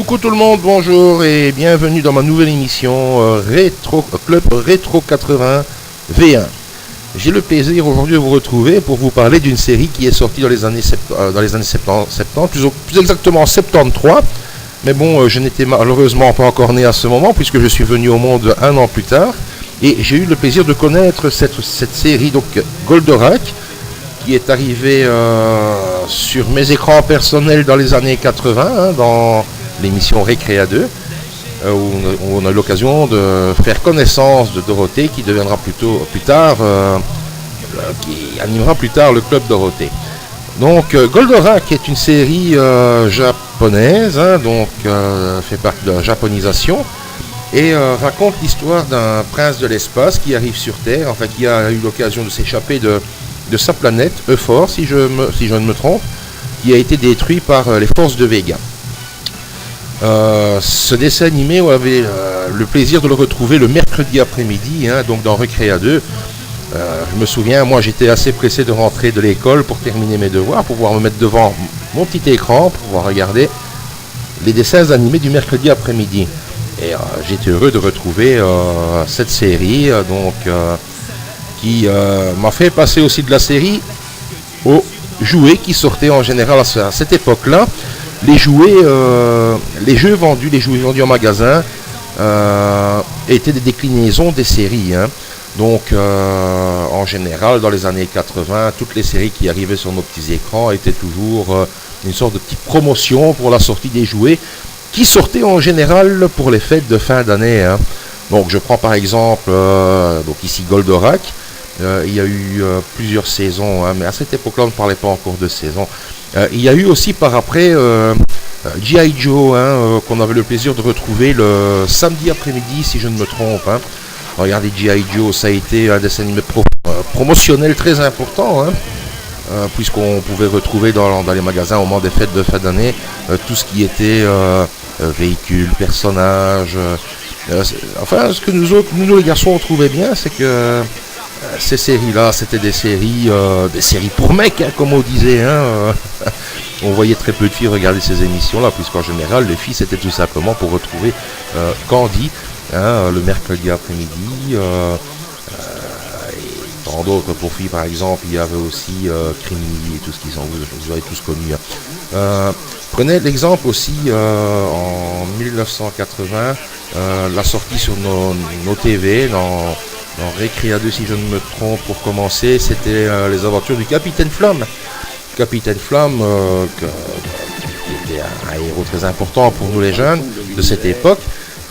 Coucou tout le monde, bonjour et bienvenue dans ma nouvelle émission Club Rétro 80 V1. J'ai le plaisir aujourd'hui de vous retrouver pour vous parler d'une série qui est sortie dans les années 70, plus exactement en 73. Mais bon, je n'étais malheureusement pas encore né à ce moment puisque je suis venu au monde un an plus tard. Et j'ai eu le plaisir de connaître cette série, donc Goldorak, qui est arrivée sur mes écrans personnels dans les années 80, dans l'émission Récréa 2, où on a eu l'occasion de faire connaissance de Dorothée, qui deviendra plus tard, qui animera plus tard le Club Dorothée. Donc Goldorak est une série japonaise, fait partie de la japonisation, et raconte l'histoire d'un prince de l'espace qui arrive sur Terre, qui a eu l'occasion de s'échapper de sa planète, Euphor, si je ne me trompe, qui a été détruit par les forces de Vega. Ce dessin animé, on avait le plaisir de le retrouver le mercredi après-midi, donc dans Récréa 2. Je me souviens, moi j'étais assez pressé de rentrer de l'école pour terminer mes devoirs, pour pouvoir me mettre devant mon petit écran, pour pouvoir regarder les dessins animés du mercredi après-midi. Et j'étais heureux de retrouver cette série, qui m'a fait passer aussi de la série aux jouets qui sortaient en général à cette époque-là. Les jeux vendus en magasin étaient des déclinaisons des séries. Donc, en général, dans les années 80, toutes les séries qui arrivaient sur nos petits écrans étaient toujours une sorte de petite promotion pour la sortie des jouets qui sortaient en général pour les fêtes de fin d'année. Donc, je prends par exemple, ici Goldorak. Il y a eu plusieurs saisons, mais à cette époque-là, on ne parlait pas encore de saison. Il y a eu aussi par après G.I. Joe, qu'on avait le plaisir de retrouver le samedi après-midi, si je ne me trompe. Regardez, G.I. Joe, ça a été un dessin animé promotionnel très important, puisqu'on pouvait retrouver dans les magasins au moment des fêtes de fin d'année tout ce qui était véhicules, personnages. Ce que nous les garçons on trouvait bien, c'est que ces séries-là, c'était des séries pour mecs, comme on disait. On voyait très peu de filles regarder ces émissions-là, puisqu'en général, les filles, c'était tout simplement pour retrouver Candy, le mercredi après-midi. Et tant d'autres pour filles, par exemple, il y avait aussi Crimi et tout ce qu'ils sont, vous avez tous connu. Prenez l'exemple aussi en 1980, la sortie sur nos TV, dans Récréa 2, si je ne me trompe, pour commencer, c'était les aventures du Capitaine Flamme. Capitaine Flamme, qui était un héros très important pour nous les jeunes de cette époque.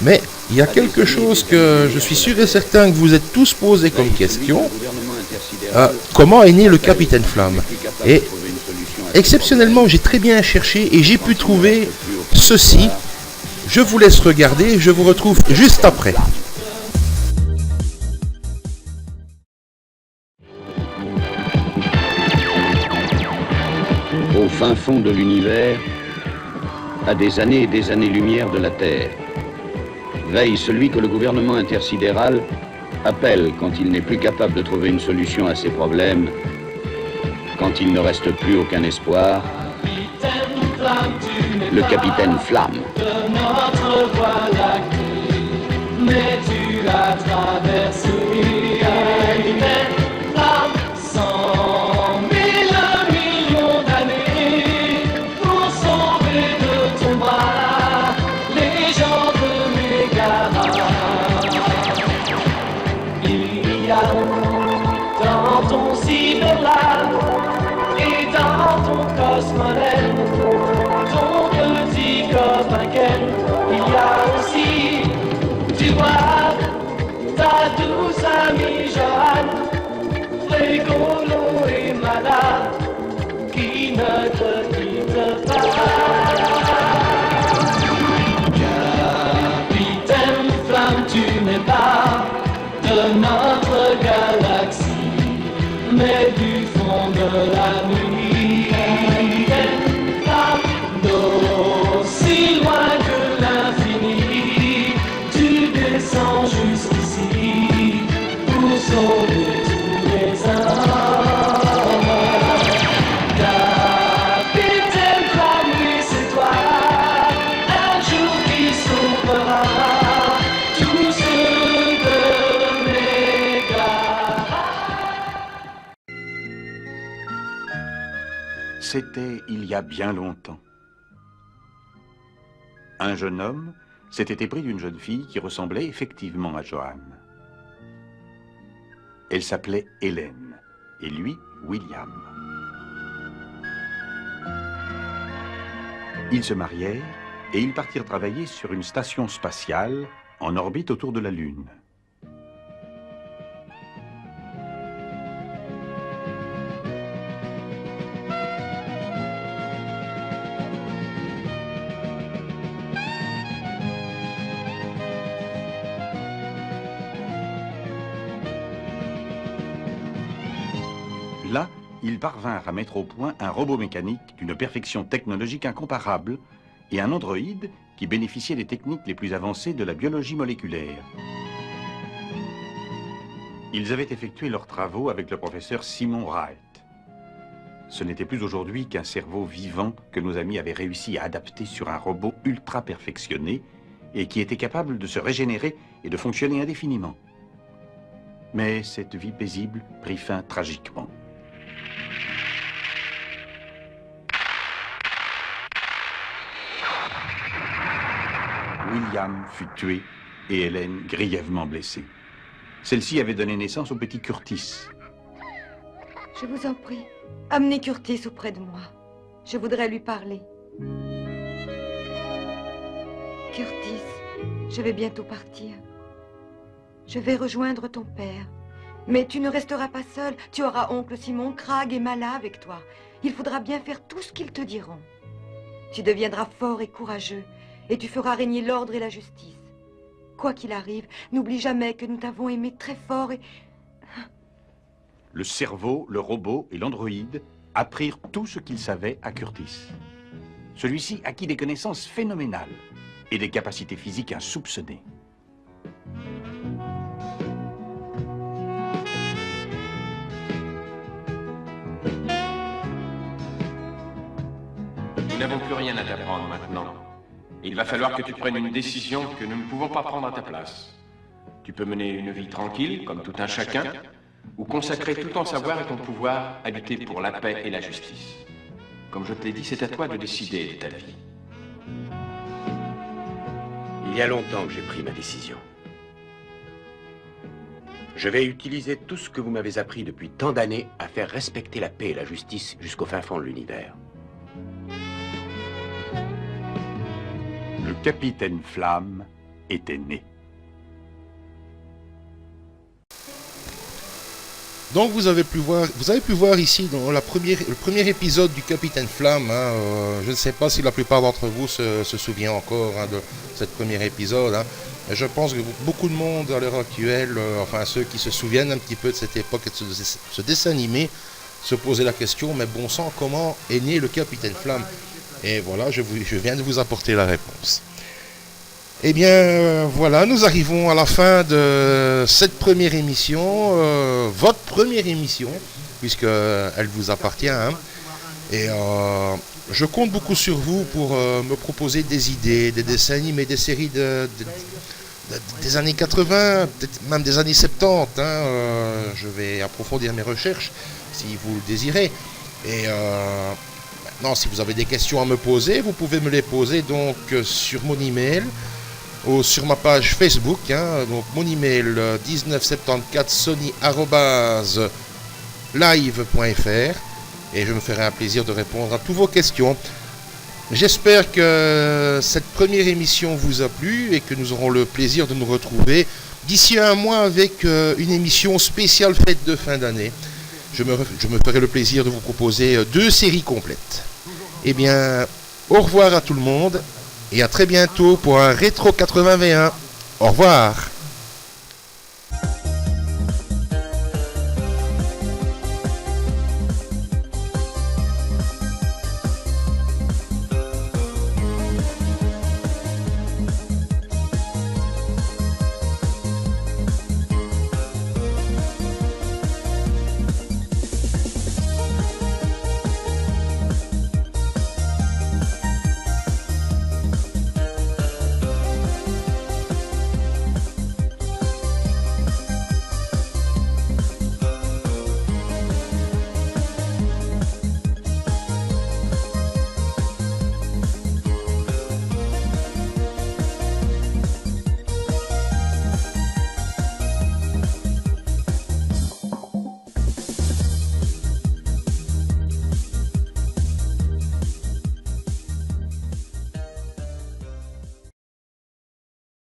Mais il y a quelque chose que je suis sûr et certain que vous êtes tous posé comme question. Comment est né le Capitaine Flamme? Et exceptionnellement, j'ai très bien cherché et j'ai pu trouver ceci. Je vous laisse regarder, je vous retrouve juste après. Au fin fond de l'univers, à des années et des années-lumière de la Terre, veille celui que le gouvernement intersidéral appelle quand il n'est plus capable de trouver une solution à ses problèmes, quand il ne reste plus aucun espoir, le capitaine Flamme. De notre voie lactée, mais tu as traversé. Capitaine Flamme, 100 000 millions d'années pour sauver de ton bras les gens de Mégara. Il y a dans ton cyberlab et dans ton cosmodèle ton petit copain Ken. Il y a aussi du bois, ta douce amie Joanne, Frégolo et Mada qui ne te quittent pas. Capitaine Flamme, tu n'es pas de notre galaxie, mais du fond de la nuit. Capitaine Flamme, d'aussi loin que l'infini, tu descends jusqu'ici pour sauver tous les hommes. Capitaine Flamme, oui c'est toi, un jour C'était il y a bien longtemps. Un jeune homme s'était épris d'une jeune fille qui ressemblait effectivement à Johanne. Elle s'appelait Hélène, et lui, William. Ils se marièrent et ils partirent travailler sur une station spatiale en orbite autour de la Lune. Là, ils parvinrent à mettre au point un robot mécanique d'une perfection technologique incomparable et un androïde qui bénéficiait des techniques les plus avancées de la biologie moléculaire. Ils avaient effectué leurs travaux avec le professeur Simon Wright. Ce n'était plus aujourd'hui qu'un cerveau vivant que nos amis avaient réussi à adapter sur un robot ultra perfectionné et qui était capable de se régénérer et de fonctionner indéfiniment. Mais cette vie paisible prit fin tragiquement. William fut tué et Hélène grièvement blessée. Celle-ci avait donné naissance au petit Curtis. Je vous en prie, amenez Curtis auprès de moi. Je voudrais lui parler. Curtis, je vais bientôt partir. Je vais rejoindre ton père. Mais tu ne resteras pas seul. Tu auras oncle Simon, Crag et Mala avec toi. Il faudra bien faire tout ce qu'ils te diront. Tu deviendras fort et courageux. Et tu feras régner l'ordre et la justice. Quoi qu'il arrive, n'oublie jamais que nous t'avons aimé très fort et... Le cerveau, le robot et l'androïde apprirent tout ce qu'ils savaient à Curtis. Celui-ci acquit des connaissances phénoménales et des capacités physiques insoupçonnées. Nous n'avons plus rien à t'apprendre maintenant. Il va falloir que tu prennes une décision que nous ne pouvons pas prendre à ta place. Tu peux mener une vie tranquille, comme tout un chacun, ou consacrer tout ton savoir et ton pouvoir à lutter pour la paix et la justice. Comme je te l'ai dit, c'est à toi de décider de ta vie. Il y a longtemps que j'ai pris ma décision. Je vais utiliser tout ce que vous m'avez appris depuis tant d'années à faire respecter la paix et la justice jusqu'au fin fond de l'univers. Le capitaine Flamme était né. Donc vous avez pu voir ici dans le premier épisode du Capitaine Flamme. Je ne sais pas si la plupart d'entre vous se souviennent encore de cet premier épisode. Mais je pense que beaucoup de monde à l'heure actuelle, enfin ceux qui se souviennent un petit peu de cette époque et de ce dessin animé, se posaient la question, mais bon sang, comment est né le Capitaine Flamme? Et voilà, je viens de vous apporter la réponse. Eh bien, voilà, nous arrivons à la fin de cette première émission, votre première émission, puisqu'elle vous appartient. Et je compte beaucoup sur vous pour me proposer des idées, des dessins animés, des séries des années 80, peut-être même des années 70. Je vais approfondir mes recherches, si vous le désirez. Et maintenant, si vous avez des questions à me poser, vous pouvez me les poser donc sur mon email ou sur ma page Facebook. Donc mon email 1974sony@live.fr et je me ferai un plaisir de répondre à toutes vos questions. J'espère que cette première émission vous a plu et que nous aurons le plaisir de nous retrouver d'ici un mois avec une émission spéciale fête de fin d'année. Je me ferai le plaisir de vous proposer 2 séries complètes. Eh bien, au revoir à tout le monde et à très bientôt pour un Rétro 81. Au revoir.